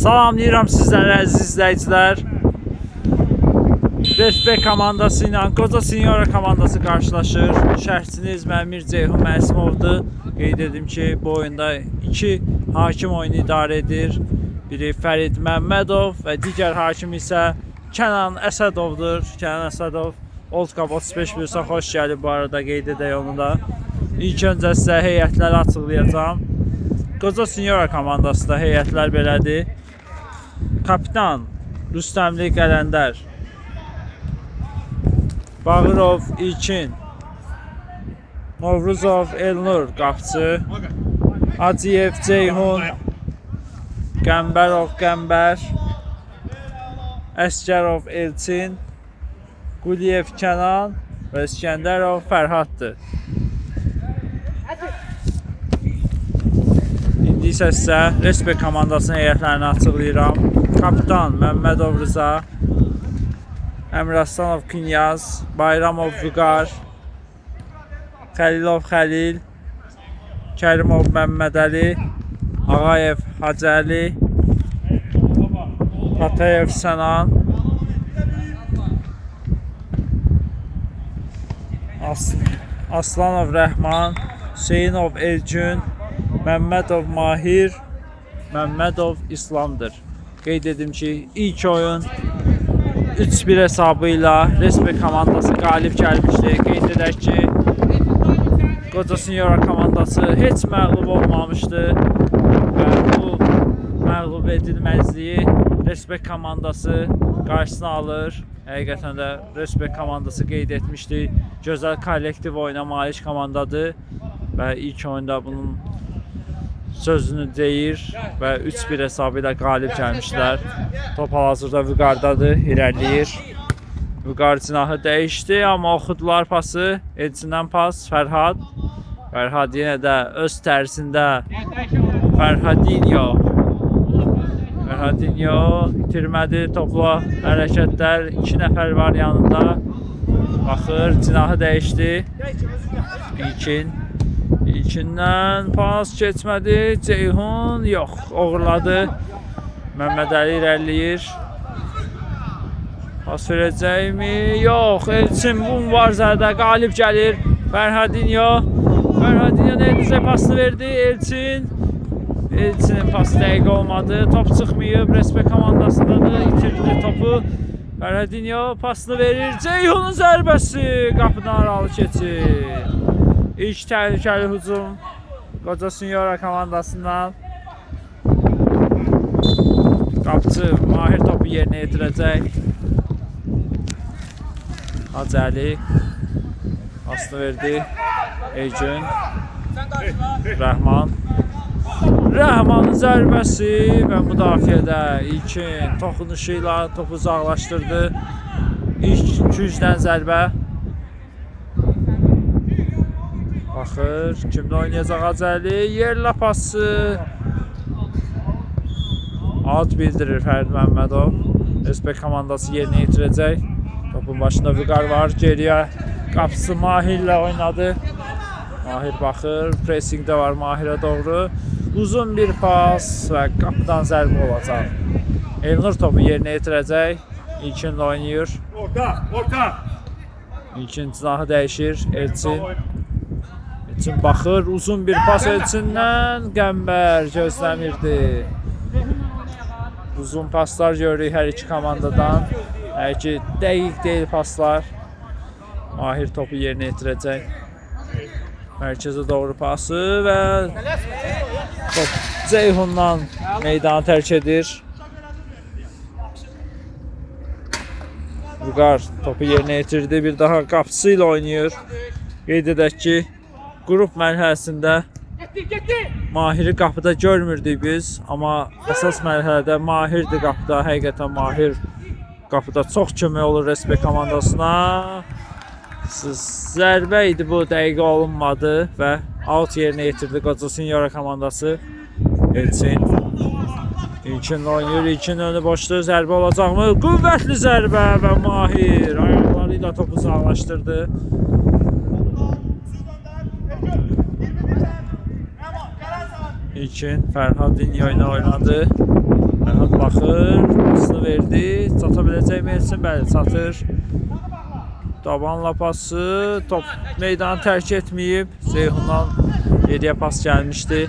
Salamlayıram sizlərə əziz izləyicilər. Resbek komandası ilə Qoca Sinyora komandası qarşılaşır. Şərhçiniz Məmir Ceyhun Məsimovdur. Qeyd edim ki, bu oyunda iki hakim oyunu idarə edir. Biri Fərid Məmmədov və digər hakim isə Kənan Əsədovdur. Kənan Əsədov Old Cup 35 Plusa xoş gəlib bu arada, qeyd edək onu da. İlk öncə sizə heyətləri açıqlayacağam. Qoca Sinyora komandasında heyətlər belədir. Kapitan Rüstəmli Qələndər, Bağırov İlkin, Novruzov Elnur qapçı, Hacıyev Ceyhun, Qəmbərov Qəmbər, Əskərov Elçin, Quliyev Kənan və İskəndərov Fərhaddır. İndi isə sizə Resbek komandasının heyətlərini açıqlayıram. Kapitan Məmmədov Rıza, Əmraslanov Knyaz, Bayramov Vüqar, Xəlilov Xəlil, Kərimov Məmmədəli, Ağayev Hacəli, Patayev Sənan, Aslanov Rəhman, Hüseynov Elgün, Məmmədov Mahir, Məmmədov İslamdır. Qeyd edim ki, ilk oyun 3-1 hesabı ilə Resbek komandası qalib gəlmişdi. Qeyd edək ki, Qoca Sinyora komandası heç məğlub olmamışdı və bu məğlub edilməzliyi Resbek komandası qarşısına alır. Həqiqətən də Resbek komandası qeyd etmişdi, gözəl kollektiv oyuna malik komandadır və ilk oyunda bunun sözünü deyir və 3-1 hesabı ilə qalib gəlmişlər. Top hal-hazırda Vüqardadır, irəliləyir. Vüqar cinahı dəyişdi, amma oxudular pası. Elçindən pas Fərhad. Fərhad yenə də öz tərzində Fərhadinho itirmədi, topla hərəkətlər, 2 nəfər var yanında. Baxır, cinahı dəyişdi. İlkindən pas keçmədi, Ceyhun yox, oğurladı. Məmmədəli irəliləyir. Pas verəcəkmi? Yox, Elçin Bunvarzədə qalib gəlir. Fərhadinho Nedizə pasını verdi, Elçinin pası dəqiq olmadı. Top çıxmayıb, Resbek komandasındadır, itirdi topu. Fərhadinho pasını verir, Ceyhunun zərbəsi qapıdan aralı keçir. İlk təhlükəli hücum Qoca Sinyora komandasından. Qapçı Mahir topu yerinə yetirəcək. Hacəli pasını verdi. Elgün, Rəhmanın zərbəsi və müdafiədə İlkin toxunuşu ilə topu uzaqlaşdırdı. İlk gücdən zərbə. Baxır, kimdə oynayacaq Hacəli, yerlə pası. Out bildirir Fərid Məmmədov. Resbek komandası yerinə yetirəcək. Topun başında Vüqar var, geriyə qapısı Mahirlə oynadı. Mahir baxır, pressingdə var Mahirə doğru. Uzun bir pas və qapıdan zərbə olacaq. Elnur topu yerinə yetirəcək. İlkinlə oynayır. İlkin cinahı dəyişir, Elçin baxır, uzun bir pas Elçindən, Qəmbər gözləmirdi. Uzun paslar görürük hər iki komandadan. Hər ki, dəqiq deyil paslar. Mahir topu yerinə yetirəcək. Mərkəzə doğru pası və top Ceyhundan meydanı tərk edir. Vüqar topu yerinə yetirdi, bir daha qapısı ilə oynayır. Qeyd edək ki, qrup mərhələsində Mahiri qapıda görmürdük biz, amma əsas mərhələdə Mahirdir qapıda. Həqiqətən Mahir qapıda çox kömək olur Resbek komandasına. Zərbə idi bu, dəqiq olunmadı və out yerinə yetirdi Qoca Sinyora komandası. İlkin oynayır, İlkin önü boşdur, zərbə olacaqmı? Qüvvətli zərbə və Mahir ayaqları ilə topu uzaqlaşdırdı. İlkin Fərhadinho ilə oynadı. Fərhad baxır, pasını verdi. Çata biləcəkmi Elçin? Bəli, çatır. Dabanla pası, top meydanı tərk etməyib. Ceyhundan geriyə pas gəlmişdi.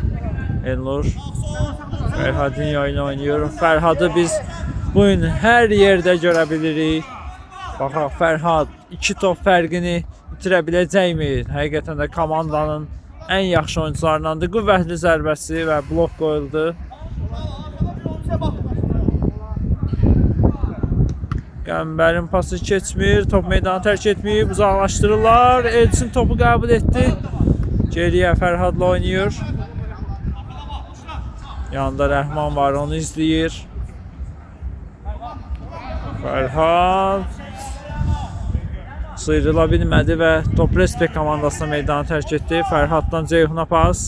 Elnur Fərhadın oyunu oynayır. Fərhadı biz bugün hər yerdə görə bilirik. Baxaq, Fərhad 2 top fərqini itirə biləcəkmi? Həqiqətən də komandanın ən yaxşı oyuncularındandır. Qüvvətli zərbəsi və blok qoyuldu. Qəmbərin pası keçmir, top meydanı tərk etməyib, uzaqlaşdırırlar. Elçin topu qəbul etdi. Geriyə Fərhadla oynayır. Yanında Rəhman var, onu izləyir. Fərhad sıyrıla bilmədi və top Respekt komandasına meydanı tərk etdi. Fərhaddan Ceyhuna pas.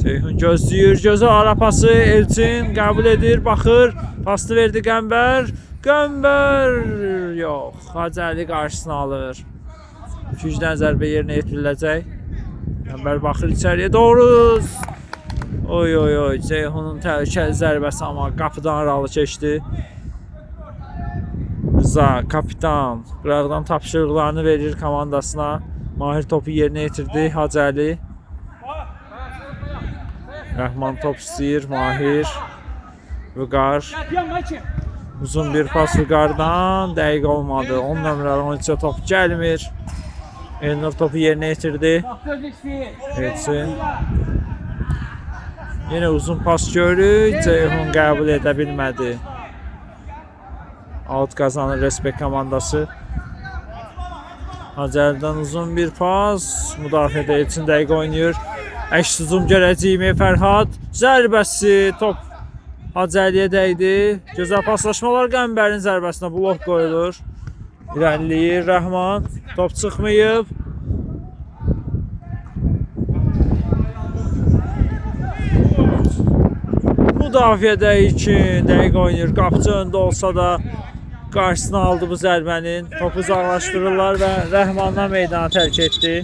Ceyhun gözləyir, gözə ara pası. Elçin qəbul edir, baxır. Pasını verdi Qəmbər. Qəmbər yox, Hacəli qarşısını alır. Gücdən zərbə yerinə yetiriləcək. Qəmbər baxır içəriyə doğru. Oy oy oy, Ceyhunun təhlükəli zərbəsi amma qapıdan aralı keçdi. Rıza, kapitan, qıraqdan tapşırıqlarını verir komandasına. Mahir topu yerinə yetirdi, Hacəli. Rəhman top istəyir, Mahir. Vüqar. Uzun bir pas Vüqardan, dəqiq olmadı. 10 nömrəli oyuncuya top gəlmir. Elnur topu yerinə yetirdi. Elçin. Yine uzun pas görür, Ceyhun qəbul edə bilmədi. Out kazanır Respekt komandası. Hacəlidən uzun bir pas, müdafiədə Elçin dəqiq oynayır. Əks hücum gələcəyimi Fərhad. Zərbəsi, top Hacəliyə dəydi. Gözəl paslaşmalar, Qəmbərin zərbəsinə blok qoyulur. İrəliləyir Rəhman. Top çıxmayıb. Müdafiədə için dəqiq oynayır. Qapıcı öndə olsa da qarşısına aldı bu zərbənin. Topu uzaqlaşdırırlar və Rəhmandan meydanı tərk etdi.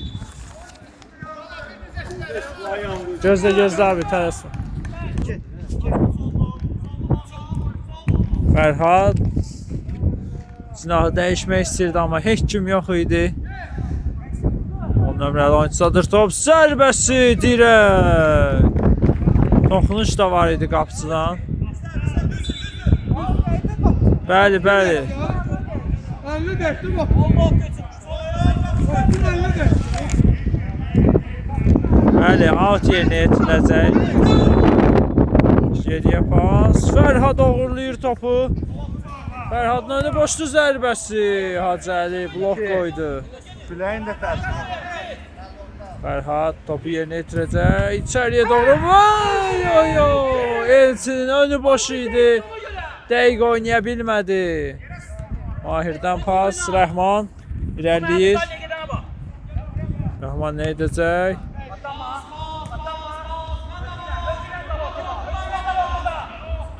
Gözlə abi, tələsmə. Fərhad silahı dəyişmək istəyirdi, amma heç kim yox idi. 10 nömrəli oyuncudadır top. Zərbəsi dirək. Toxunuş da var idi qapıcıdan. Bəli, bəli. Bəli, out yerinə yetiriləcək. Geriyə pas. Fərhad uğurlayır topu. Fərhadın önü boşdu, zərbəsi. Hacəli blok qoydu. Biləyin də tərsinə. Fərhad topu yerinə yetirəcək. İçəriyə doğru. Vay oy oy. Elçinin önü boş idi. Dəqiq oynaya bilmədi. Mahirdən pas. Rəhman irəliləyir. Rəhman nə edəcək?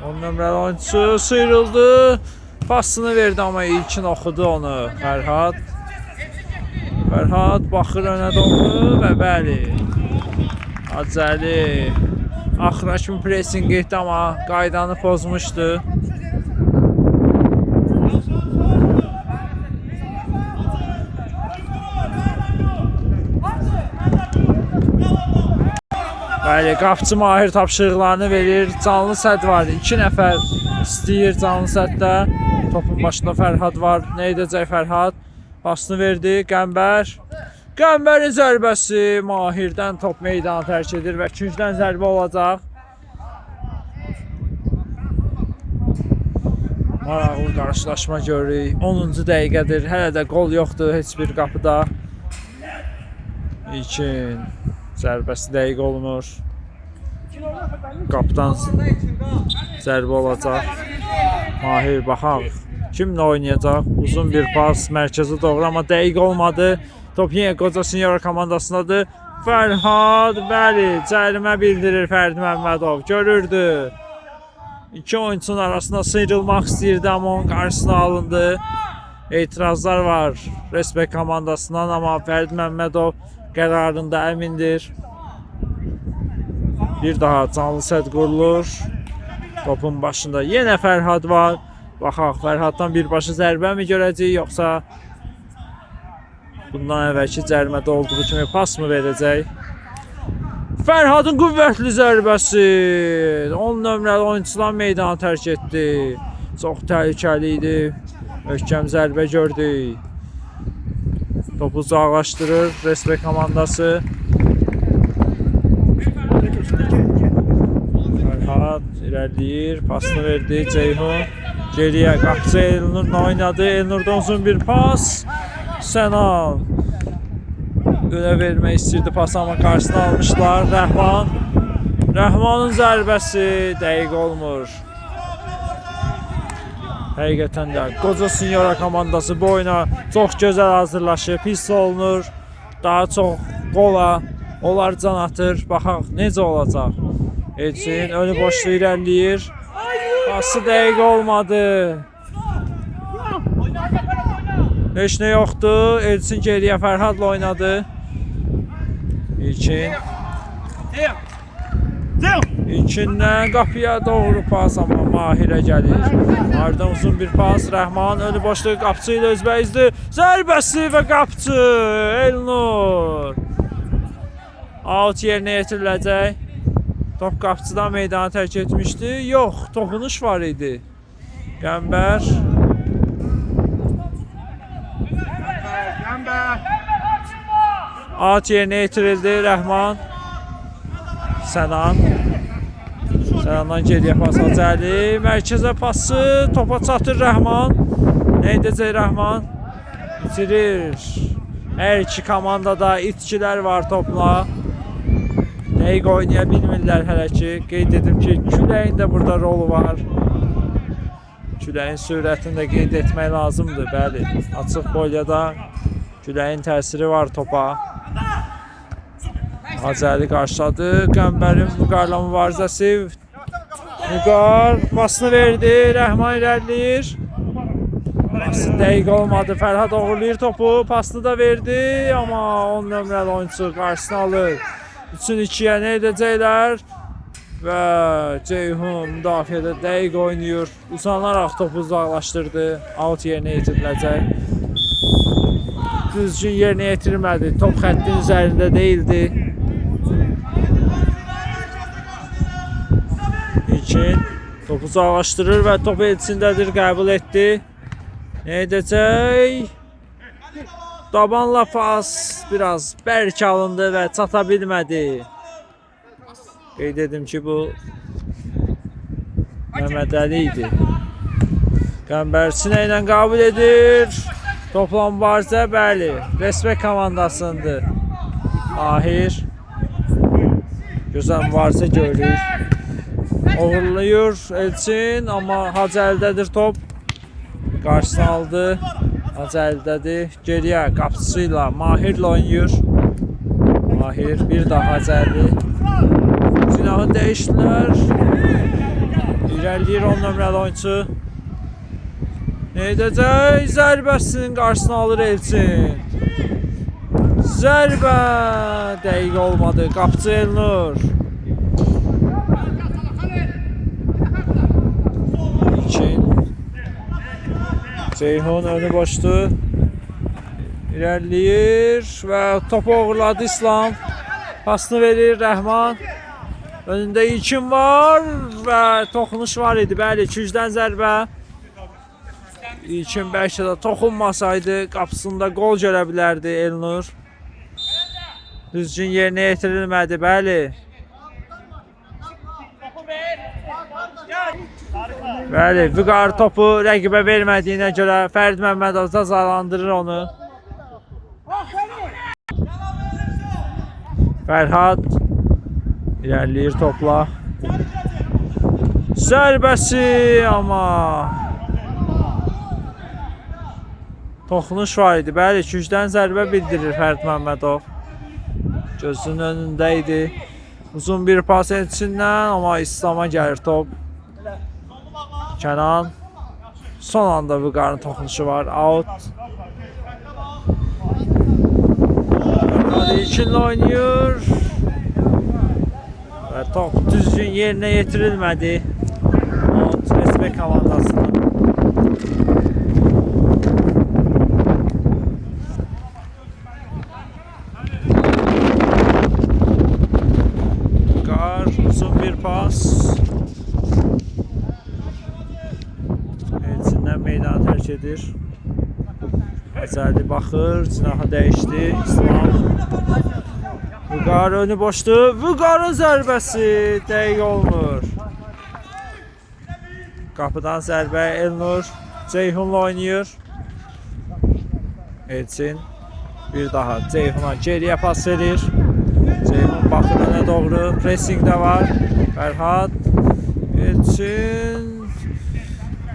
On nömrəli oyuncusu sıyrıldı. Pasını verdi, amma ilkin oxudu onu Fərhad. Fərhad baxır önə doğru və bəli. Hacəli axıra kimi pressing etdi, amma qaydanı pozmuşdu. Bəli, qapıcı Mahir tapşırıqlarını verir. Canlı sədd var. 2 nəfər istəyir canlı səddə. Topun başında Fərhad var. Nə edəcək Fərhad? Pasını verdi. Qəmbər. Qəmbərin zərbəsi. Mahirdən top meydanı tərk edir və küncdən zərbə olacaq. Maraqlı qarşılaşma görürük. 10-cu dəqiqədir. Hələ də qol yoxdur heç bir qapıda. İlkin zərbəsi dəqiq olunur. Qapıdan zərbə olacaq. Mahir baxaq. Kimlə oynayacaq? Uzun bir pas mərkəzə doğru, amma dəqiq olmadı. Top yenə Qoca Senior komandasındadır. Fərhad, bəli, cərimə bildirir Fərdi Məmmədov. Görürdü. İki oyuncunun arasında sıyrılmaq istəyirdi, amma onun qarşısına alındı. etirazlar var Respekt komandasından, ama Fərdi Məmmədov qərarında əmindir. Bir daha canlı sədd qurulur. Topun başında yenə Fərhad var. Baxaq, Fərhaddan birbaşa zərbə mi görəcək, yoxsa bundan əvvəlki cərimədə olduğu kimi pas mı verəcək? Fərhadın qüvvətli zərbəsi 10 nömrəli oyunçular meydanı tərk etdi. Çox təhlükəli idi. Möhkəm zərbə gördük. Topu uzaqlaşdırır Respekt komandası. Fərhad irəliləyir, pasını verdi Ceyhun. Geriyə qapıcı Elnur'la oynadı. Elnur'dan uzun bir pas. Sənan öne vermək istirdi pas, amma qarşısına almışlar. Rəhmanın zərbəsi dəqiq olmur. Həqiqətən də Qoca Sinyora komandası bu oyuna çox gözəl hazırlaşıb, hiss olunur. Daha çox qola onlar can atır. Baxaq necə olacaq. Elçin önü boşlu irəliləyir. Pası dəqiq olmadı. Heç nə yoxdur. Elçin geriyə Fərhadla oynadı. İlkindən qapıya doğru pas, amma Mahirə gəlir. Ardından uzun bir pas. Rəhman önü boşluq, qapıcı ilə özbəyizdir. Zərbəsi və qapıcı Elnur. Out yerinə yetiriləcək. Top qapıcıdan meydanı tərk etmişdi. Yox, toxunuş var idi. Qəmbər. Out yerinə yetirildi. Rəhman. Sənandan geriyə pas Hacəli. Mərkəzə pası. Topa çatır Rəhman. Nə edəcək Rəhman? İtirir. Hər iki komandada itkilər var topla. Dəqiq oynaya bilmirlər hələ ki. Qeyd edim ki, küləyin də burada rolu var. Küləyin sürətini də qeyd etmək lazımdır. Bəli, açıq bolyada küləyin təsiri var topa. Hacəli qarşıladı. Qəmbərin Vüqarla mübarizəsi. Vüqar pasını verdi. Rəhman irəliləyir. Pası dəqiq olmadı. Fərhad oğurlayır topu. Pasını da verdi. Amma 10 nömrəli oyuncu qarşısını alır. 3-2-yə nə edəcəklər? Və Ceyhun müdafiədə dəqiq oynayır. Uzanaraq topu uzaqlaşdırdı. Out yerinə yetiriləcək. Düzgün yerinə yetirmədi. Top xəttin üzərində deyildi. İlkin topu uzaqlaşdırır və top elçindədir, qəbul etdi. Nə edəcək? Dabanla pas biraz bərk alındı və çata bilmədi. Qeyd edim ki, bu Məhəmməd Əli idi. Qəmbər sinə ilə qəbul edir. Topla mübarizə, bəli, Respekt komandasındır. Mahir gözəl mübarizə görür. Oğurlayır Elçin, amma Hacəldədir top. Qarşısını aldı. Hacəldədir. Geriyə qapıcı ilə Mahirlə oynayır. Mahir bir daha Hacəli. Cinahı dəyişdilər. İrəliyir 10 nömrəli oyuncu. Nə edəcək? Zərbəsinin qarşısını alır Elçin. Zərbə dəqiq olmadı. Qapıcı Elnur. Ceyhun önü boşdu. İrəliyir və topu uğurladı İslam. Pasını verir Rəhman. Önündə İlkin var və toxunuş var idi. Bəli, 200-dən zərbə. İlkin bəlkə də toxunmasaydı qapısında qol görə bilərdi Elnur. Düzgün yerinə yetirilmədi, bəli. Bəli, Vüqar topu rəqibə vermədiyinə görə Fərid Məmmədov cəzalandırır onu. Fərhad irəliləyir topla. Zərbəsi, amma toxunuş var idi. Bəli, 200-dən zərbə bildirir Fərid Məmmədov. Gözünün önündə idi. Uzun bir pas etçindən, amma İslama gəlir top. Kənan son anda Vüqarın toxunuşu var. Out. İlkinlə oynayır. Və top düzgün yerinə yetirilmədi. Özbek komandasının. Vüqar uzun bir pas. Elçindən meydanı tərk edir. Əzəli baxır, cinaha dəyişdi. İslam. Vüqar önü boşdur. Vüqarın zərbəsi dəqiq olmur. Qapıdan zərbə Elnur Ceyhun'la oynayır. Elçin bir daha Ceyhun'a geriyə pas verir. Ceyhun baxır önə doğru. Pressing də var. Fərhad.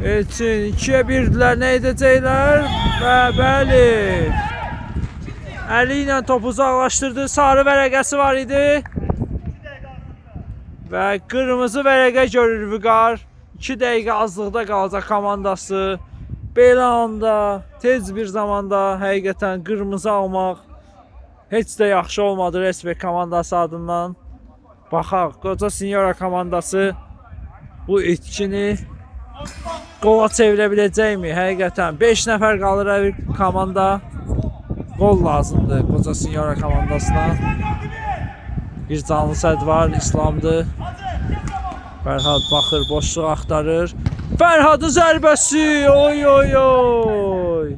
Elçin 2'ye 1'diler, nə edəcəklər? Və bəli. Əli ilə topu uzaqlaşdırdı. Sarı vərəqəsi var idi. Və qırmızı vərəqə görür Vüqar. 2 dəqiqə azlıqda qalacaq komandası. Belə anda, tez bir zamanda həqiqətən qırmızı almaq heç də yaxşı olmadı Respekt komandası adından. Baxaq, Qoca Sinyora komandası bu itkini qola çevirə biləcəkmi? Həqiqətən 5 nəfər qalır hər komanda. Gol lazımdır Qoca Sinyora komandasına. Bir canlı səd var, İslamdır. Fərhad baxır, boşluq axtarır. Fərhadın zərbəsi! Oy oy oy!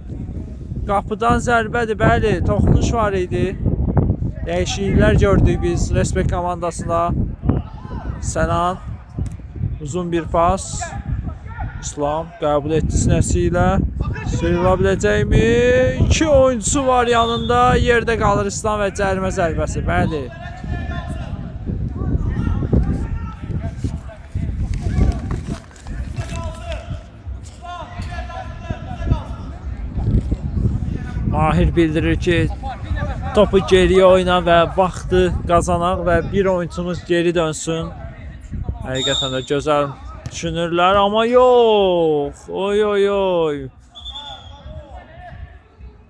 Qapıdan zərbədir, bəli, toxunuş var idi. Dəyişikliklər gördük biz Respekt komandasına. Sənan uzun bir pas. İslam qəbul etdi sinəsi ilə. Sıyrıla biləcəkmi? 2 oyuncusu var yanında. Yerdə qalır İslam və cərimə zərbəsi. Bəli. Mahir bildirir ki, topu geriyə oyna və vaxtı qazanaq və bir oyuncumuz geri dönsün. Həqiqətən də gözəl düşünürlər, amma yox. Oy oy oy.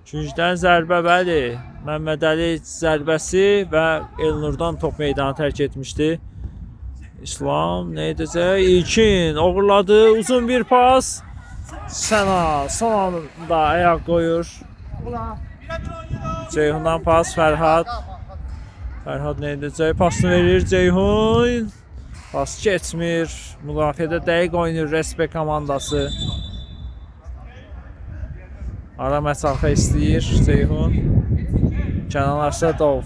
Küncdən zərbə, bəli. Məmmədəli zərbəsi və Elnurdan top meydanı tərk etmişdi. İslam nə edəcək? İlkin oğurladı. Uzun bir pas. Səna son anda ayaq qoyur. Ceyhundan pas Fərhad. Fərhad nə edəcək? Pasını verir Ceyhun. Pas keçmir. Müdafiədə dəqiq oynayır Respekt komandası. Ara məsafə istəyir Ceyhun. Kənan Arsədov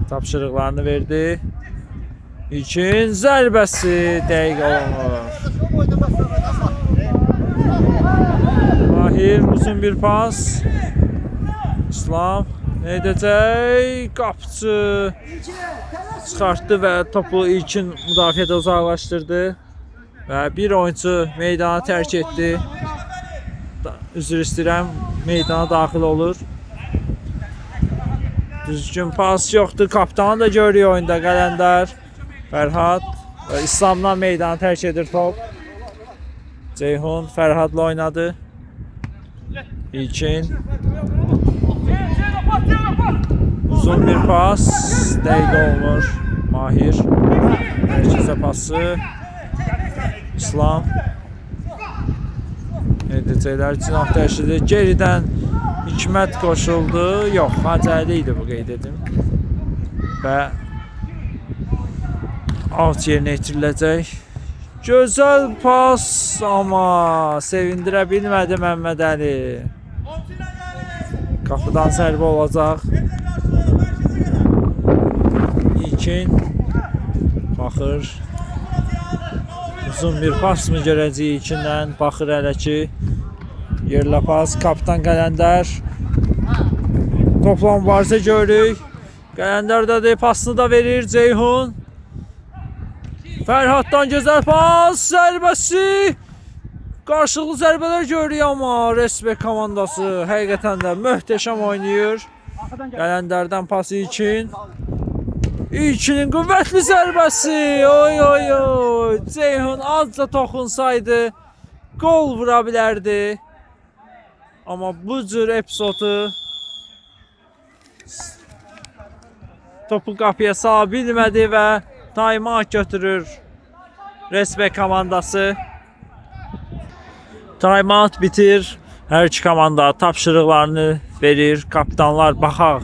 tapşırıqlarını verdi. İlkin zərbəsi dəqiq olunur. Mahir uzun bir pas. İslam nə edəcək? Qapıcı çıxartdı və topu ilkin müdafiədə uzaqlaşdırdı. Və bir oyuncu meydanı tərk etdi. Üzr istəyirəm, meydana daxil olur. Düzgün pas yoxdur. Kapitanı da görüyor oyunda Qələndər. Fərhad və İslamdan meydanı tərk edir top. Ceyhun Fərhadla oynadı. İlkin uzun bir pas, dəqiq olmur. Mahir mərkəzə pası. İslam edəcəklər, cinah dəyişildi. Geridən Hikmət qoşuldu. Yox, Hacəli idi bu, qeyd edim. Və out yerinə itiriləcək. Gözəl pas, amma sevindirə bilmədi Məmmədəli. Qapıdan zərbə olacaq. İlkin baxır. Uzun bir pas mı görəcək ilkindən? Baxır hələ ki. Yerlə pas. Kapitan Qələndər. Topla mübarizə görürük. Qələndər də pasını da verir Ceyhun. Fərhaddan gözəl pas. Zərbəsi. Qarşılıqlı zərbələr görürük, amma Respekt komandası həqiqətən də möhtəşəm oynayır. Qələndərdən pas İlkin. İlkinin qüvvətli zərbəsi. Oy oy oy. Ceyhun azca toxunsaydı gol vura bilərdi. Amma bu cür epizodu topu qapıya sala bilmədi və timeout götürür Respekt komandası. Timeout bitir. Hər iki komanda tapşırıqlarını verir. Kapitanlar baxaq.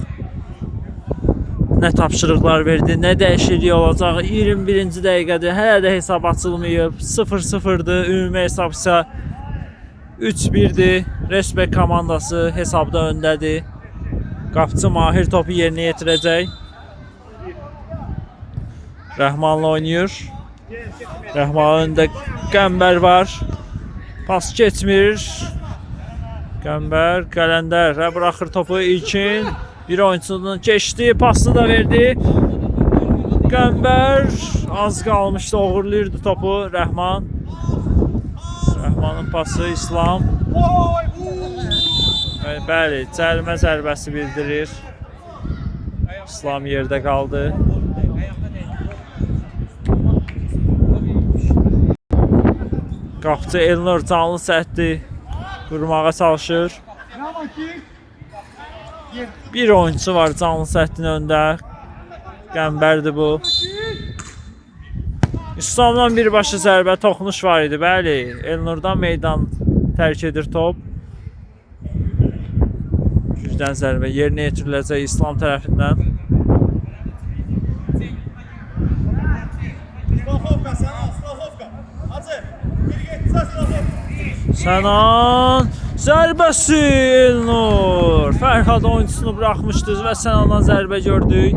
Nə tapşırıqlar verdi, nə dəyişiklik olacaq. 21-ci dəqiqədir. Hələ də hesab açılmayıb. 0-0-dır. Ümumi hesab isə 3-1-dir. Respekt komandası hesabda öndədir. Qapıcı Mahir topu yerinə yetirəcək. Rəhmanla oynayır. Rəhmanın önündə Qəmbər var. Pas keçmir. Qəmbər, Qələndər buraxır topu İlkin. Bir oyunçunun keçdi, pasını da verdi. Qəmbər az qalmışdı, uğurlayırdı topu Rəhman. Rəhmanın pası İslam. Bəli, cərimə zərbəsi bildirir. İslam yerdə qaldı. Qapıcı Elnur canlı səhvdi qurmağa çalışır. Bir oyuncu var canlı səhvin öndə. Qəmbərdir bu. İslamdan birbaşa zərbə toxunuş var idi. Bəli, Elnurdan meydan tərk edir top. Gücdən zərbə yerinə yetiriləcək İslam tərəfindən. Sənan zərbəsi Elnur. Fərhad oyunçusunu buraxmışdı və Sənandan zərbə gördük.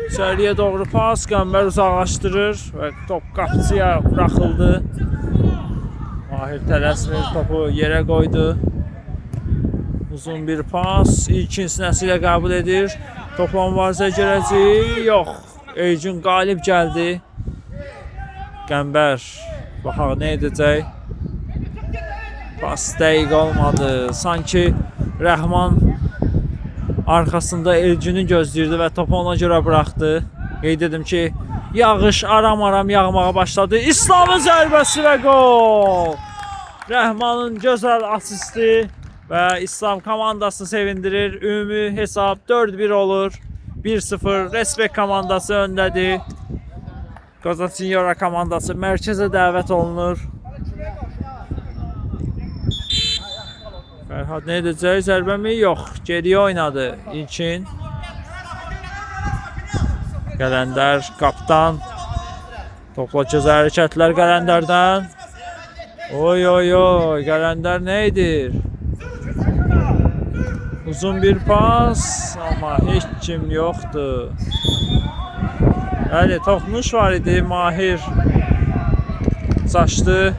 İçəriyə doğru pas, Qəmbər uzaqlaşdırır və top qapıcıya buraxıldı. Mahir tələsmir, topu yerə qoydu. Uzun bir pas, İlkin sinəsi ilə qəbul edir. Topla mübarizə gələcək. Yox, Elcin qalib gəldi. Qəmbər baxaq nə edəcək. Pas dəqiq olmadı. Sanki Rəhman arxasında Elcini gözləyirdi və topu ona görə buraxdı. Qeyd edim ki, yağış aram-aram yağmağa başladı. İslamın zərbəsi və gol! Rəhmanın gözəl asisti və İslam komandasını sevindirir. Ümumi hesab 4-1 olur. 1-0 Respekt komandası öndədir. Qoza Sinyora komandası mərkəzə dəvət olunur. Fərhad nə edəcək? Zərbə mi? Yox. Geriyə oynadı İlkin. Qələndər, kapitan. Topla gözəl hərəkətlər Qələndərdən. Oy oy oy. Qələndər nə edir? Uzun bir pas. Amma heç kim yoxdur. Bəli, toxunuş var idi. Mahir saçdı.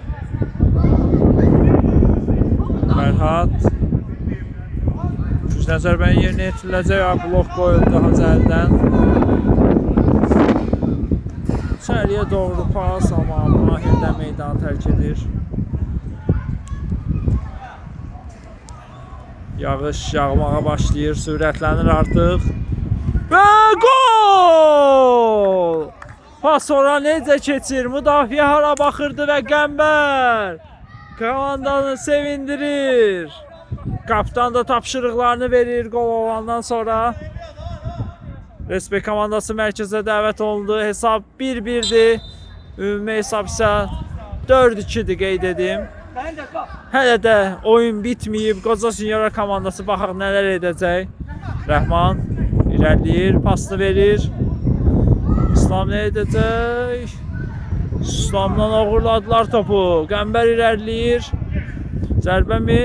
Fərhad gücdən zərbənin yerinə yetiriləcək. Blok qoyuldu Hacəldən. İçəriyə doğru pas, amma Mahir də meydanı tərk edir. Yağış yağmağa başlayır, sürətlənir artıq. Və gol! Pas ora necə keçir? Müdafiə hara baxırdı və Qəmbər komandanı sevindirir. Kapitan da tapşırıqlarını verir gol olandan sonra. Respekt komandası mərkəzə dəvət olundu. Hesab 1-1'dir. Ümumi hesab isə 4-2'dir qeyd edim. Hələ də oyun bitməyib. Qoza Sinyora komandası baxaq nələr edəcək. Rəhman irəliləyir, pasını verir. İslam nə edəcək? İslamdan uğurladılar topu. Qəmbər irəliləyir. Zərbə mi?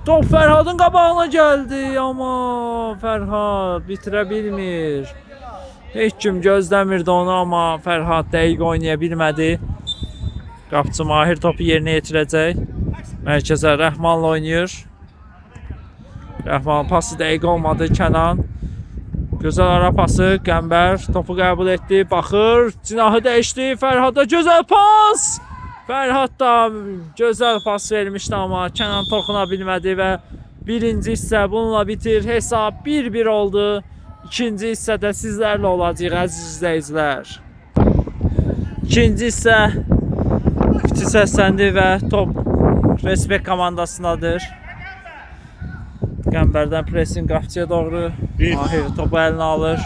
Top Fərhadın qabağına gəldi, amma Fərhad bitirə bilmir. Heç kim gözləmirdi onu, amma Fərhad dəqiq oynaya bilmədi. Qapıcı Mahir topu yerinə yetirəcək. Mərkəzə Rəhmanla oynayır. Rəhman pası dəqiq olmadı. Kənan. Gözəl ara pası. Qəmbər topu qəbul etdi. Baxır. Cinahı dəyişdi. Fərhad'a gözəl pas. Fərhad da gözəl pas vermişdi, amma Kənan toxuna bilmədi və birinci hissə bununla bitir. Hesab 1-1 oldu. İkinci hissədə sizlərlə olacaq əziz izləyicilər. İkinci hissə biti səsləndi və top Respekt komandasındadır. Qəmbərdən presin qapıcıya doğru. Mahir topu əlinə alır.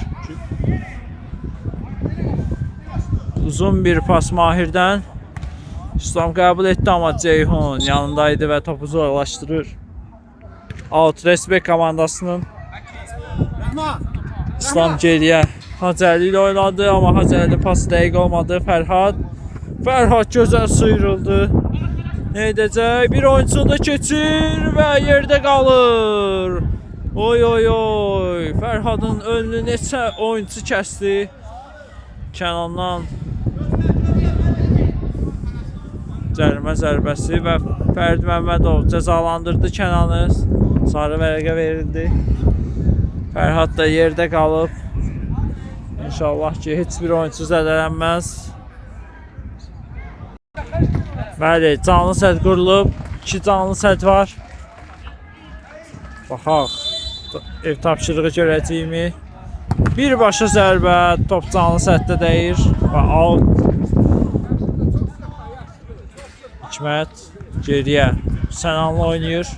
Uzun bir pas Mahirdən. İslam qəbul etdi amma Ceyhun yanındaydı və topu zorlaşdırır. Out Respect komandasının. İslam geriyə Hacəli ilə oynadı amma Hacəli pası dəqiq olmadı. Fərhad gözəl sıyrıldı. Ne edəcək? Bir oyuncu da keçir və yerdə qalır. Oy oy oy. Fərhadın önünü neçə oyuncu kəsdi. Kənandan cərimə zərbəsi və Fərdi Məmmədov cəzalandırdı Kənanı. Sarı vərəqə verildi. Fərhad da yerdə qalıb. İnşallah ki, heç bir oyuncu zədələnməz. Bəli, canlı səd qurulub. 2 canlı səd var. Baxaq, ev tapşırığı görəcəyimi. Birbaşa zərbə, top canlı səddə dəyir və out. Hikmət geriyə Sənanla oynayır.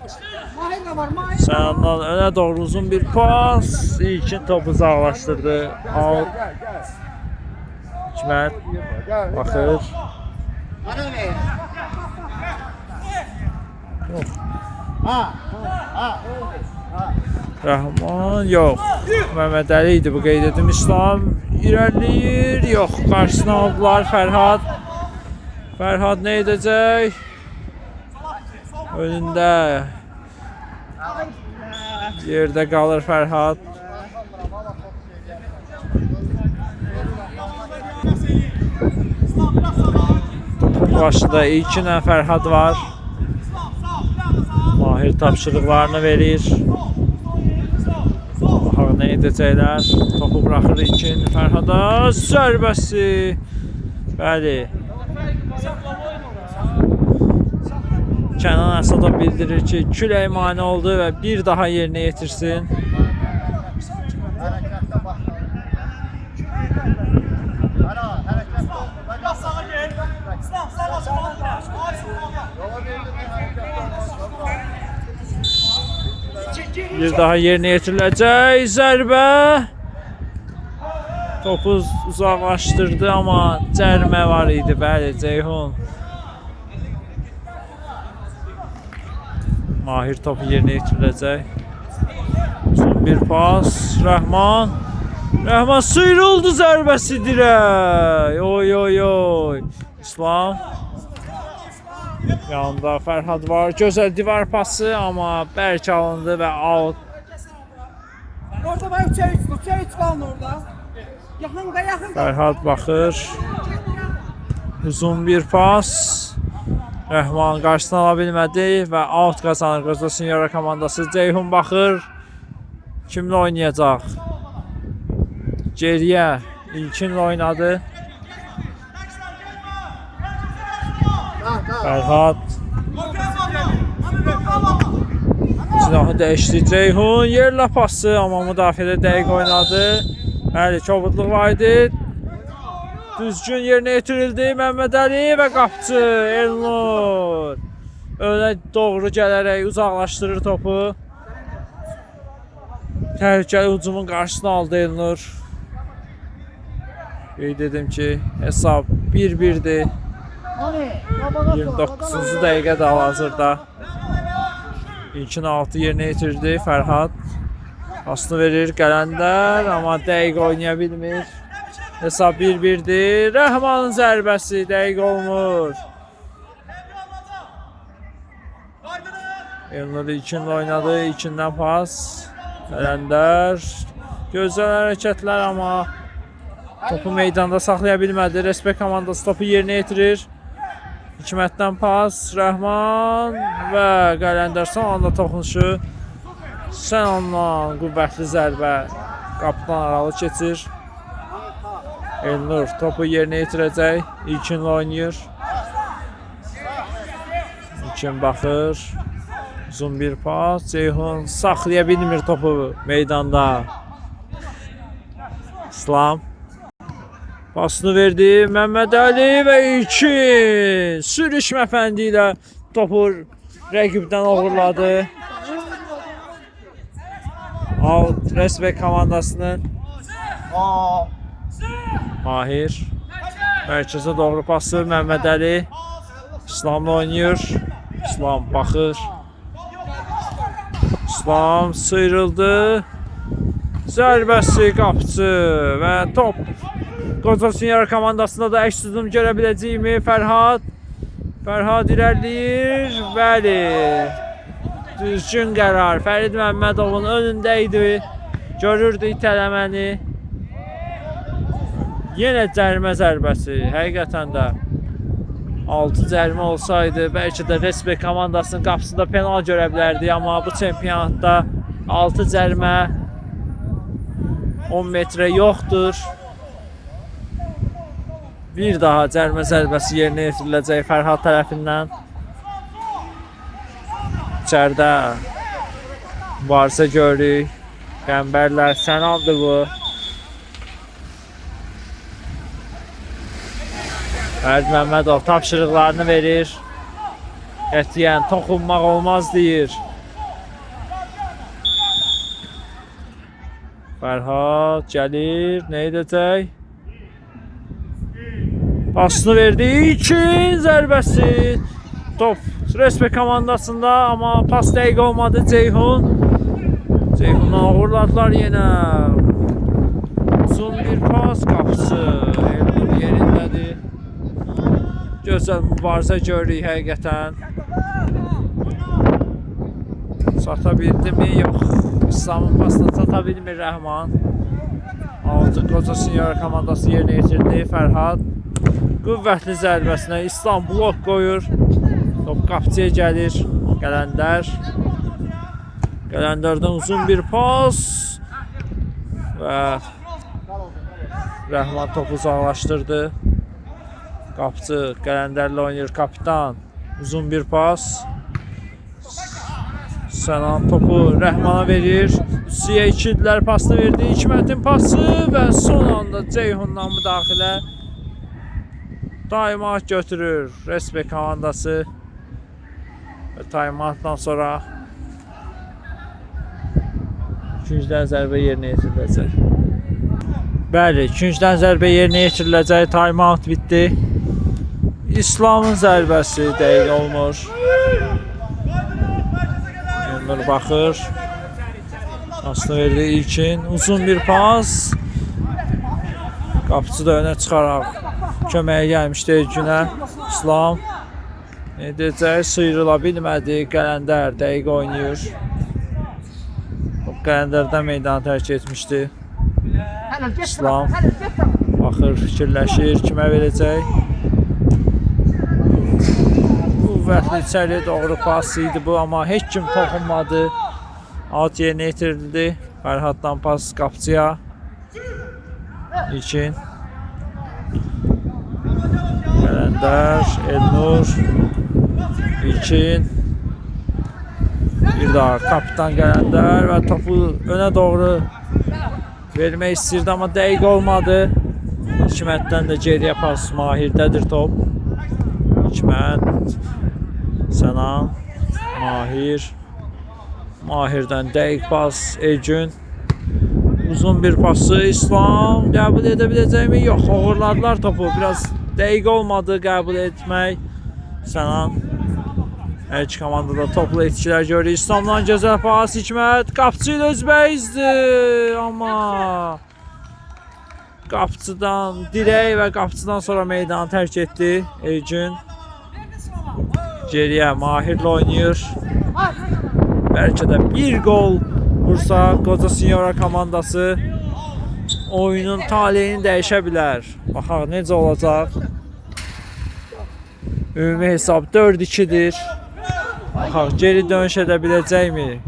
Sənandan önə doğru uzun bir pas. İlkin topu uzaqlaşdırdı. Out. Hikmət baxır. Rəhman yox. Məhəmməd Əli idi bu qeyd edim. İslam irəliləyir. Yox, qarşısına aldılar Fərhad. Fərhad nə edəcək? Önündə yerdə qalır Fərhad. Topun başında 2 Fərhad var. Mahir tapşırıqlarını verir. Baxaq nə edəcəklər. Topu buraxır İlkin Fərhada. Zərbəsi. Bəli. Kənan Əsədov bildirir ki, külək mane oldu və bir daha yerinə yetirsin. Bir daha yerinə yetiriləcək. Zərbə. Topu uzaqlaşdırdı amma cərimə var idi. Bəli, Ceyhun. Mahir topu yerinə yetiriləcək. Son bir pas. Rəhman. Rəhman sıyrıldı, zərbəsi dirək. Oy oy oy. İslam. Yanında Fərhad var. Gözəl divar pası amma bərk alındı və out. Orada var 3-3 qalın orada. Yaxın. Fərhad baxır. Uzun bir pas. Rəhman qarşısına ala bilmədi və out qazanır Qoca Sinyora komandası. Ceyhun baxır. Kimlə oynayacaq? Geriyə İlkinlə oynadı. Fərhad. Silahı dəyişdi Ceyhun. Yerlə pası amma müdafiədə dəqiq oynadı. Bəli, kobudluq var idi. Düzgün yerinə yetirildi Məhəmməd Əli və qapçı Elnur. Önə doğru gələrək uzaqlaşdırır topu. Təhlükəli hücumun qarşısını aldı Elnur. Qeyd edim ki, hesab 1-1'dir. 29-cu dəqiqə də hal-hazırda. İlkin altı yerinə yetirdi Fərhad. Pasını verir Qələndər, amma dəqiq oynaya bilmir. Hesab 1-1'dir. Rəhmanın zərbəsi dəqiq olmur. Elnur İlkinlə oynadı. İlkindən pas. Qələndər. Gözəl hərəkətlər amma topu meydanda saxlaya bilmədi. Respect komandası topu yerinə yetirir. Hikmətdən pas. Rəhman və Qələndər son anda toxunuşu. Sən ondan qüvvətli zərbə qapıdan aralı keçir. Elnur topu yerinə yetirəcək. İlkinlə oynayır. İlkin baxır. Uzun bir pas. Ceyhun saxlaya bilmir topu meydanda. İslam. Pasını verdi Məhəmməd Əli və İlkin. Sürüşmə fəndi ilə topu rəqibdən uğurladı. Out Respect komandasının. Mahir. Mərkəzə doğru pası Məhəmməd Əli. İslamla oynayır. İslam baxır. İslam sıyrıldı. Zərbəsi qapıcı və top. Qoca Senior komandasında da əks hücum görə biləcəyimi Fərhad. Fərhad irəliləyir. Bəli. Düzgün qərar. Fərid Məmmədovun önündə idi. Görürdü itələməni. Yenə cərimə zərbəsi. Həqiqətən də 6 cərimə olsaydı bəlkə də Respekt komandasının qapısında penal görə bilərdi, amma bu çempionatda 6 cərimə 10 metrə yoxdur. Bir daha cərimə zərbəsi yerinə yetiriləcək Fərhad tərəfindən. İçəridə varsa görürük. Qəmbərlər Sənamdır bu. Fərid Məmmədov tapşırıqlarını verir. Qətiyyən toxunmaq olmaz deyir. Fərhad gəlir. Nə edəcək? Pasını verdi. İkin zərbəsi. Top Respekt komandasında, amma pas dəqiq olmadı Ceyhun. Ceyhun'dan uğurladılar yenə. Uzun bir pas qapısı. Elnur yerindədir. Gözəl mübarizə görürük həqiqətən. Çata bildi mi? Yox. İslamın pasına çata bilmir Rəhman. Altı Qoca Senior komandası yerinə yetirdi. Fərhad qüvvətli zərbəsinə İslam blok qoyur. Top qapıcıya gəlir. Qələndər. Qələndərdən uzun bir pas. Və Rəhman topu uzaqlaşdırdı. Qapıcı Qələndərlə oynayır kapitan. Uzun bir pas. Sənan topu Rəhmana verir. Üstüyə ikidilər pasını verdi. Hikmətin pası və son anda Ceyhun'dan müdaxilə. Taymat götürür Respekt komandası. Və taymatdan sonra ikinciden zərbə yerinə yetiriləcək. Bəli, ikinciden zərbə yerinə yetiriləcək. Taymat bitdi. İslamın zərbəsi dəqiq olmur. Elnur baxır. Pasını verdi İlkin. Uzun bir pas. Qapıcı da önə çıxaraq köməyə gəlmişdi Elkinə. İslam edəcək, sıyrıla bilmədi. Qələndər dəqiq oynayır. Qələndərdən meydanı tərk etmişdi. İslam baxır, fikirləşir, kimə verəcək. Qüvvətli içəriyə doğru pas idi bu, amma heç kim toxunmadı. Alt yerinə yetirildi. Fərhaddan pas qapıcıya. İlkin. Qələndər, Elnur. İlkin. Bir daha kapitan Qələndər və topu önə doğru vermək istəyirdi, amma dəqiq olmadı. Hikmətdən də geriyə pas. Mahirdədir top. Hikmət. Sənan. Mahir. Mahirdən dəqiq pas. Elgün. Uzun bir pası İslam qəbul edə biləcəkmi? Yox, uğurladılar topu. Biraz dəqiq olmadı qəbul etmək. Sənan. Hər iki komandada toplu etkilər görür. İslamdan gözəl pas. Hikmət qapıcı ilə özbəyizdir. Amma qapıcıdan dirək və qapıcıdan sonra meydanı tərk etdi Elgün. Geriyə Mahirlə oynayır. Bəlkə də bir gol vursa Qoca Senior komandası oyunun taleyini dəyişə bilər. Baxaq necə olacaq. Ümumi hesab 4-2'dir. Baxaq geri dönüş edə biləcəkmi?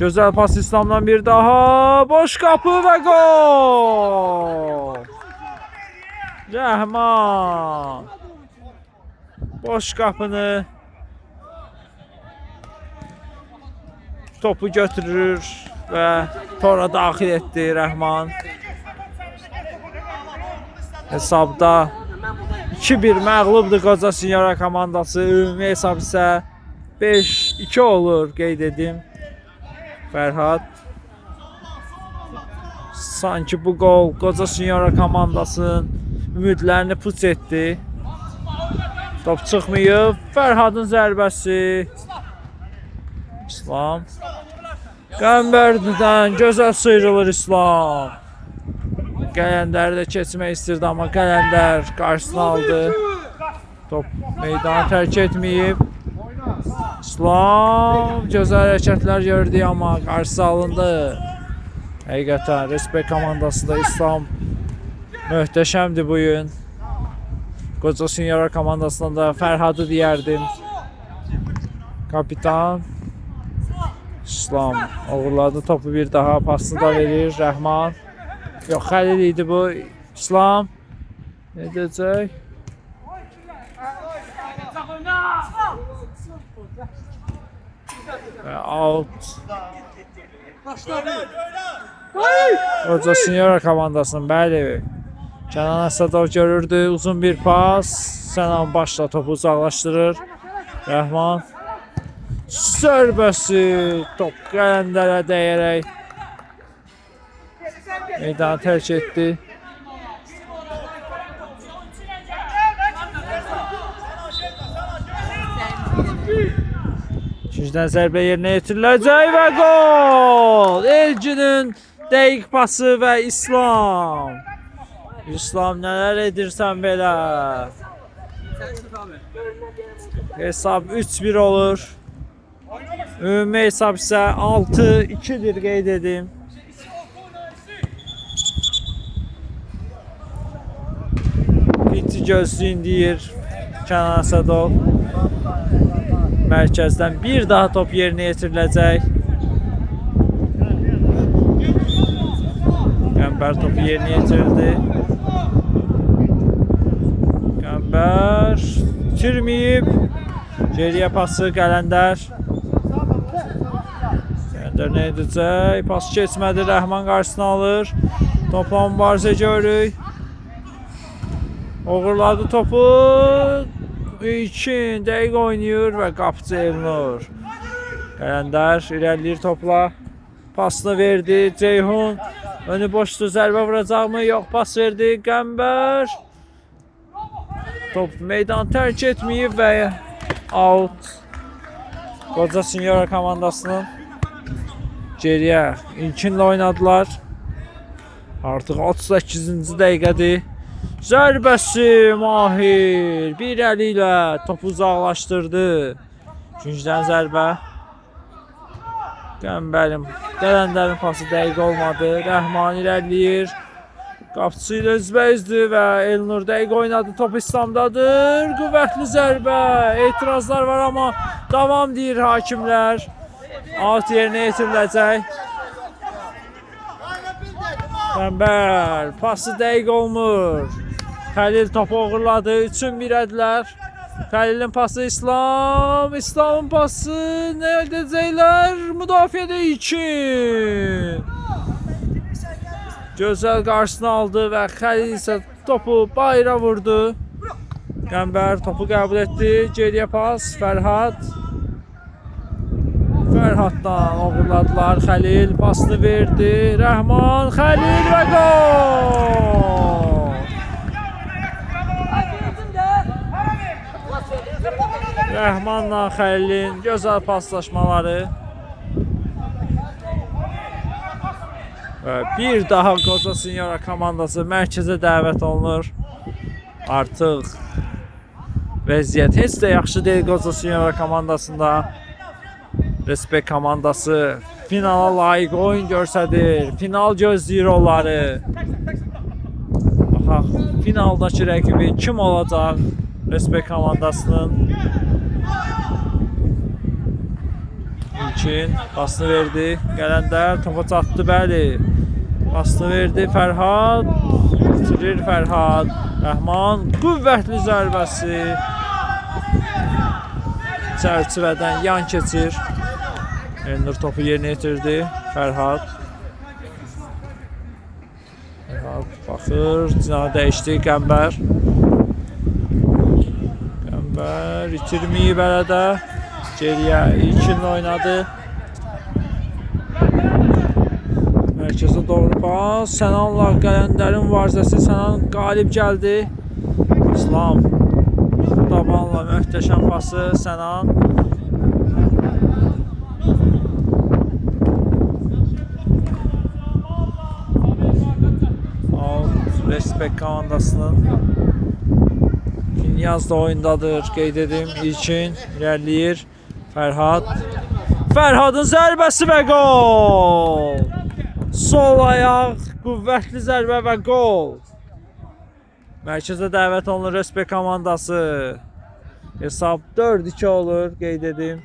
Gözəl pas İslamdan bir daha. Boş qapı və gol. Rəhman. Boş qapını topu götürür və tora daxil etdi Rəhman. Hesabda 2-1 məğlubdur Qoca Senior komandası. Ümumi hesab isə 5-2 olur, qeyd edim. Fərhad. Sanki bu gol Qoca Senior komandasının ümidlərini puç etdi. Top çıxmayıb. Fərhadın zərbəsi. İslam. Qəmbərdən gözəl sıyrılır İslam. Qələndər də keçmək istirdi, amma Qələndər qarşısını aldı. Top meydanı tərk etməyib. İslam gözəl hərəkətlər gördü, amma qarşısı alındı. Həqiqətən Respekt komandasında İslam möhtəşəmdir bu gün. Qoca Sinyora komandasında da Fərhadı deyərdim. Kapitan İslam uğurladı topu, bir daha pasını da verir Rəhman. Yox, Xəlil idi bu. İslam nə edəcək? Və out. Qoca Sinyora komandasının, bəli. Kənan Əsədov görürdü, uzun bir pas. Sənan başla topu uzaqlaşdırır. Rəhman zərbəsi, top Qələndərə dəyərək meydanı tərk etdi. İkinciden zərbə yerinə yetiriləcək və gol! Elginin dəqiq pası və İslam. İslam, nələr edirsən belə? Hesab 3-1 olur. Ümumi hesab isə 6-2'dir qeyd edim. Bitti gözlüyün deyir Kənan Əsədov. Mərkəzdən bir daha top yerinə yetiriləcək. Qəmbər topu yerinə yetirildi. Qəmbər itirməyib. Geriyə pası Qələndər. Qələndər nə edəcək? Pas keçmədi. Rəhman qarşısını alır. Topla mübarizə görürük. Uğurladı topu. İlkin dəqiq oynayır və qapıcı Elnur. Qələndər irəliləyir topla. Pasını verdi. Ceyhun önü boşdur. Zərbə vuracaqmı? Yox, pas verdi. Qəmbər. Top meydanı tərk etməyib və out. Qoca Sinyora komandasının geriyə İlkinlə oynadılar. Artıq 38-ci dəqiqədir. Zərbəsi Mahir bir əli ilə topu uzaqlaşdırdı. Üçüncüdən zərbə. Qələndərin pası dəqiq olmadı. Rəhman irəliləyir. Qapıcı ilə üzbəyüzdür və Elnur dəqiq oynadı. Top İslamdadır. Qüvvətli zərbə. Etirazlar var, amma davam deyir hakimlər. Out yerinə yetiriləcək. Qəmbər pası dəqiq olmur. Xəlil topu uğurladı. 3-1-ədilər. Xəlilin pası İslam. İslamın pası nə edəcəklər? Müdafiədə 2. Gözəl qarşısını aldı və Xəlil isə topu bayıra vurdu. Qəmbər topu qəbul etdi. Geriyə pas Fərhad. Fərhaddan uğurladılar. Xəlil pasını verdi. Rəhman, Xəlil və gol! Rəhmanla Xəlilin gözəl paslaşmaları. Və bir daha Qoca Sinyora komandası mərkəzə dəvət olunur. Artıq vəziyyət heç də yaxşı deyil Qoca Sinyora komandasında. Respekt komandası finala layiq oyun göstərir. Final gözləyir onları. Baxaq, finaldakı rəqibi kim olacaq? Respekt komandasının. İlkin pasını verdi. Qələndər topa çatdı, bəli. Pasını verdi Fərhad. Bitirir Fərhad. Rəhman qüvvətli zərbəsi. Çərçivədən yan keçir. Elnur topu yerinə yetirdi. Fərhad. Fərhad baxır. Cinayı dəyişdi. Qəmbər. Qəmbər itirməyib hələ də. Geriyə İlkinlə oynadı. Mərkəzə doğru pas. Sənanla Qələndərin varzəsi. Sənan qalib gəldi. İslam tabanla möhtəşəm pası. Sənan. Respekt komandasının Yaz da oyundadır. Qeyd edim. İlkin irəliləyir. Fərhadın zərbəsi və gol. Sol ayaq, qüvvətli zərbə və gol. Mərkəzə dəvət olunur Respekt komandası. Hesab 4-2 olur. Qeyd edim.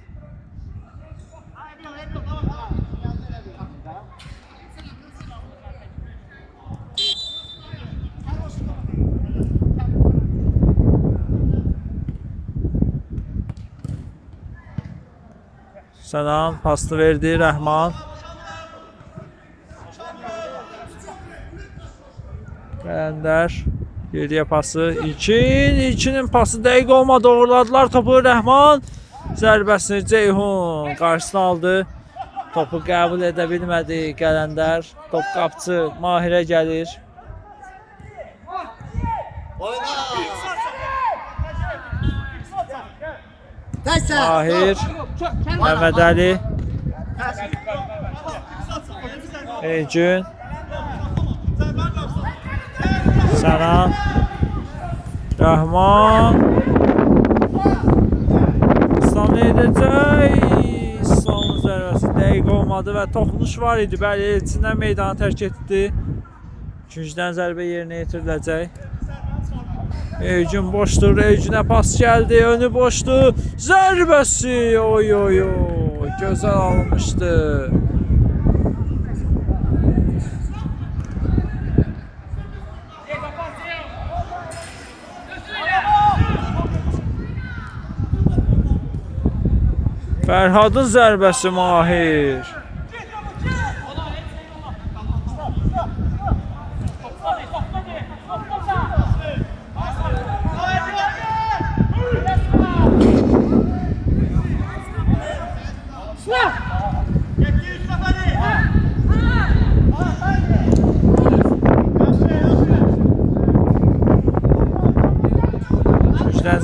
Sənan pasını verdi Rəhman. Qələndər geriyə pası. İlkinin pası dəqiq olmadı. Uğurladılar topu Rəhman. Zərbəsini Ceyhun qarşısına aldı. Topu qəbul edə bilmədi Qələndər. Top qapçı Mahirə gəlir. Mahir, Məhəmməd Əli, Ecün, Sənan, Rəhman, İslam nə edəcək? İslamın zərbəsi dəqiq olmadı və toxunuş var idi. Bəli, elçindən meydanı tərk etdi. İkinciden zərbə yerinə yetiriləcək. Ecün boşdur, Ecünə pas gəldi, önü boşdur, zərbəsi, oy oy oy, gözəl alınmışdı. Fərhadın zərbəsi Mahir.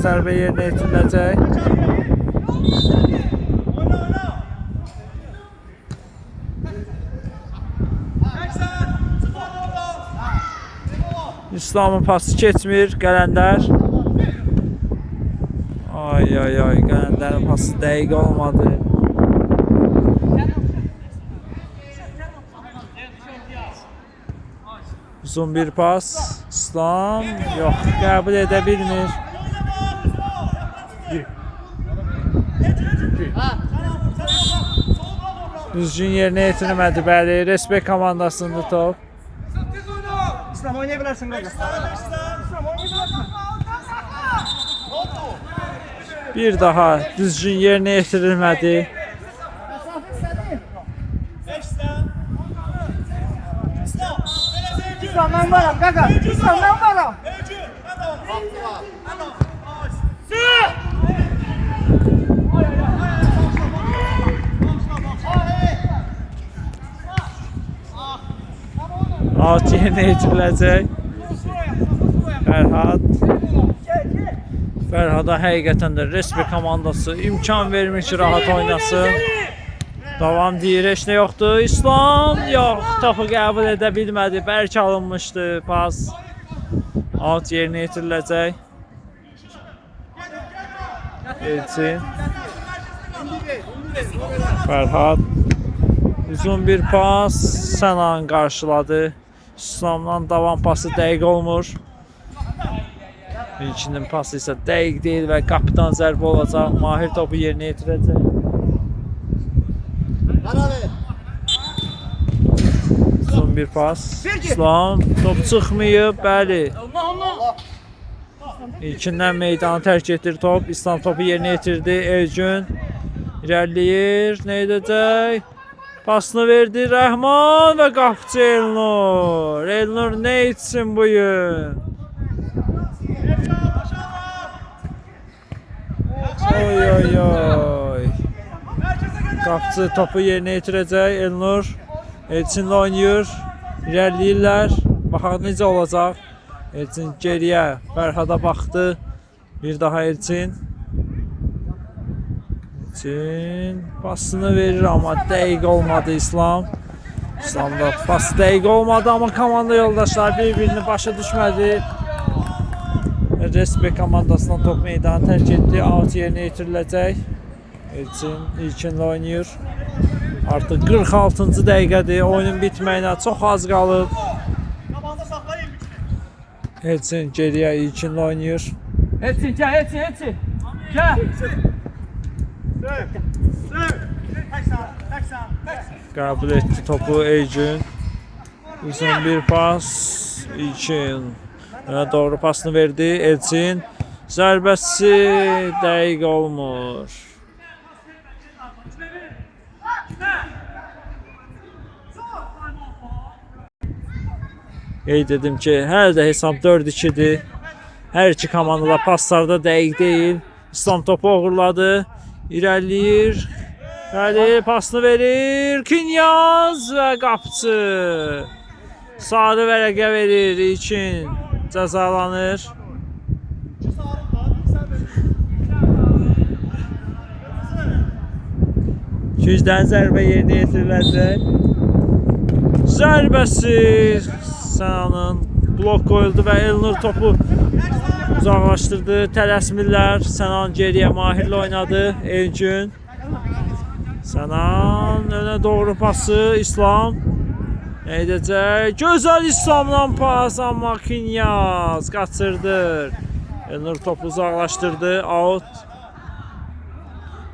Zərbə yerinə yetiriləcək. İslamın pası keçmir. Qələndər. Ay ay ay, Qələndərin pası dəqiq olmadı. Uzun bir pas. İslam yox, qəbul edə bilmir. Düzgün yerinə yetirmədi, bəli. Respekt komandasında top. İslam oynaya bilərsin qardaş. İslam oynaya bilərsin. Bir daha düzgün yerinə yetirilmədi. İslamdan varam qaqa. İslamdan varam. Alt yerinə yetiriləcək. Fərhada həqiqətən də Respekt komandası imkan vermir ki, rahat oynasın. Davam deyir, heç nə yoxdur. İslam yox, topu qəbul edə bilmədi. Bərk alınmışdı pas. Alt yerinə yetiriləcək. Elçin. Fərhad. Uzun bir pas. Sənan qarşıladı. İslamdan davam pası dəqiq olmur. İlkinin pası isə dəqiq deyil və qapıdan zərbə olacaq. Mahir topu yerinə yetirəcək. Uzun bir pas. İslam top çıxmayıb, bəli. İlkindən meydanı tərk edir top. İslam topu yerinə yetirdi. Elcün irəliləyir. Nə edəcək? Pasını verdi Rəhman və qapıcı Elnur. Elnur nə etsin bugün? Oy oy oy. Qapıcı topu yerinə yetirəcək Elnur. Elçinlə oynayır. İlerləyirlər. Baxaq necə olacaq. Elçin geriyə Fərhada baxdı. Bir daha Elçin. Elçin pasını verir amma dəqiq olmadı İslam. İslamda pas dəqiq olmadı amma komanda yoldaşları bir-birini başa düşmədi. Respekt komandasından top meydanı tərk etdi. Out yerinə yetiriləcək. Elçin ilkinlə oynayır. Artıq 46-cı dəqiqədir. Oyunun bitməyinə çox az qalıb. Elçin geriyə ilkinlə oynayır. Elçin gel, Elçin. Gel. Qəbul etdi topu Ecün. Uzun bir pas. İlkin. Doğru pasını verdi. Elçin. Zərbəsi dəqiq olmur. Qeyd edim ki, hələ də hesab 4-2-dir. Hər iki komanda paslarda dəqiq deyil. İslam topu uğurladı. İrəliyir. Bəli, pasını verir. Kinyaz və qapçı. Sarı vərəqə verir. İlkin cəzalanır. Gücdən zərbə yerinə yetiriləcək. Zərbəsi Sənanın blok qoyuldu və Elnur topu uzaqlaşdırdı. Tələsmirlər. Sənan geriyə Mahirlə oynadı. Elgün. Sənan önə doğru pası. İslam. Nə edəcək? Gözəl İslamdan pas amma Kinyaz qaçırdır. Elnur topu uzaqlaşdırdı. Out.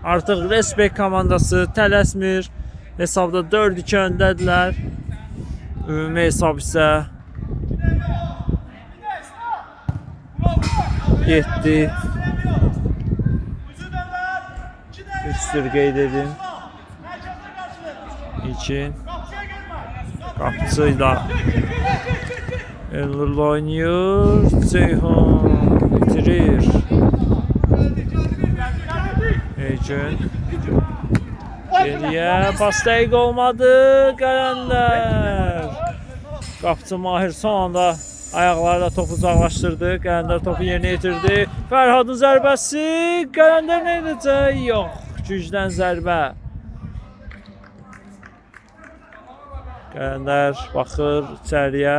Artıq Respekt komandası tələsmir. Hesabda 4-2 öndədirlər. Ümumi hesab isə 7. Üstür qeyd edin. İlkin qapıcıyla Elnur'la oynayır. Ceyhun bitirir. Ecün geriyə pas dəqiq olmadı. Qələndər. Qapıcı Mahir son anda ayaqlarla topu uzaqlaşdırdı. Qələndər topu yerinə yetirdi. Fərhadın zərbəsi. Qələndər nə edəcək? Yox. Gücdən zərbə. Qələndər baxır içəriyə.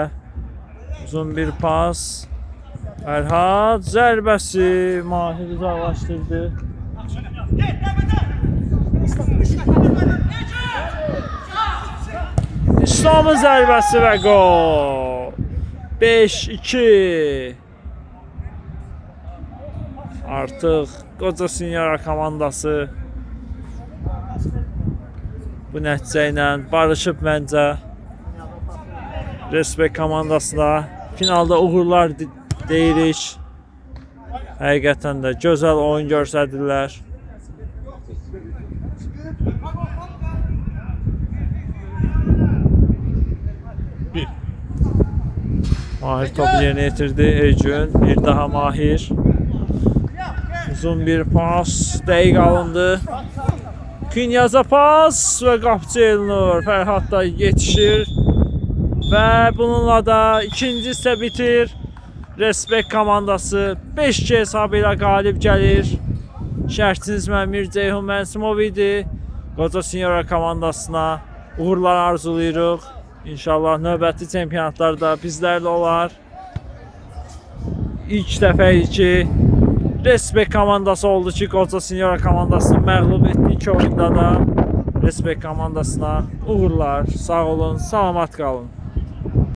Uzun bir pas. Fərhad zərbəsi. Mahir uzaqlaşdırdı. İslamın zərbəsi və gol. 5-2. Artıq Qoca Sinyora komandası bu nəticə ilə barışıb məncə. Respekt komandasına finalda uğurlar deyirik. Həqiqətən də gözəl oyun göstərdilər. Mahir topu yerinə yetirdi. Ecün bir daha Mahir. Uzun bir pas. Dəqiq alındı. Kinyaza pas və qapıcı Elnur. Fərhad da yetişir. Və bununla da ikinci hissə bitir. Respekt komandası 5-2 hesabı ilə qalib gəlir. Şərhçiniz mən Mir Ceyhun Mənsimov idi. Qoca Sinyora komandasına uğurlar arzulayırıq. İnşallah növbəti çempionatlarda bizlərlə olar. İlk dəfə ki Respekt komandası oldu ki Qoca Sinyora komandasını məğlub etdi iki oyunda da. Respekt komandasına uğurlar. Sağ olun, salamat qalın.